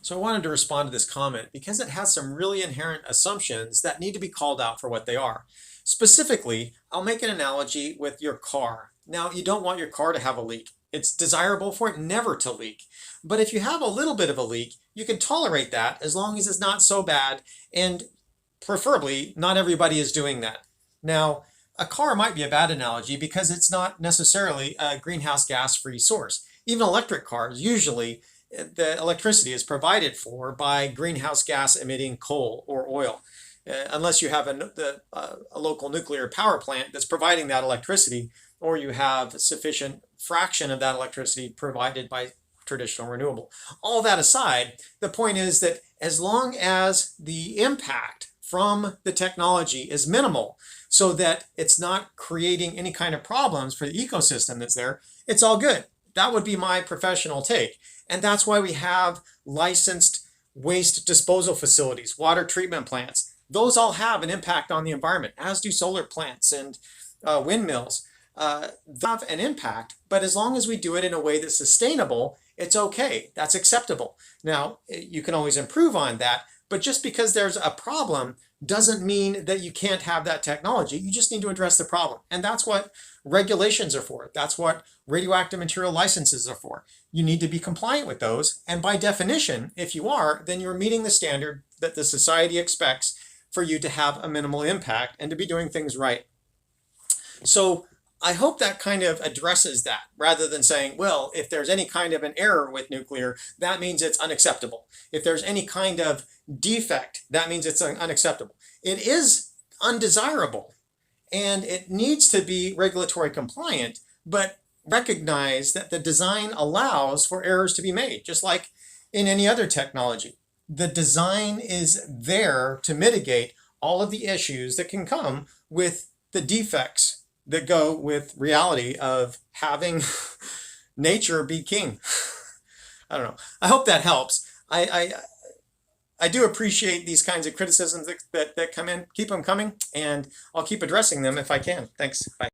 So I wanted to respond to this comment because it has some really inherent assumptions that need to be called out for what they are. Specifically, I'll make an analogy with your car. Now, you don't want your car to have a leak. It's desirable for it never to leak. But if you have a little bit of a leak, you can tolerate that as long as it's not so bad, and preferably, not everybody is doing that. Now, a car might be a bad analogy because it's not necessarily a greenhouse gas free source. Even electric cars, usually the electricity is provided for by greenhouse gas emitting coal or oil. Unless you have a local nuclear power plant that's providing that electricity, or you have sufficient fraction of that electricity provided by traditional renewable. All that aside, the point is that as long as the impact from the technology is minimal, so that it's not creating any kind of problems for the ecosystem that's there, it's all good. That would be my professional take. And that's why we have licensed waste disposal facilities, water treatment plants. Those all have an impact on the environment, as do solar plants and windmills. They have an impact, but as long as we do it in a way that's sustainable, it's okay. That's acceptable. Now, you can always improve on that, but just because there's a problem doesn't mean that you can't have that technology. You just need to address the problem. And that's what regulations are for. That's what radioactive material licenses are for. You need to be compliant with those. And by definition, if you are, then you're meeting the standard that the society expects for you to have a minimal impact and to be doing things right. So I hope that kind of addresses that, rather than saying, well, if there's any kind of an error with nuclear, that means it's unacceptable. If there's any kind of defect, that means it's unacceptable. It is undesirable and it needs to be regulatory compliant, but recognize that the design allows for errors to be made, just like in any other technology. The design is there to mitigate all of the issues that can come with the defects that go with reality of having nature be king. I don't know. I hope that helps. I do appreciate these kinds of criticisms that come in. Keep them coming, and I'll keep addressing them if I can. Thanks. Bye.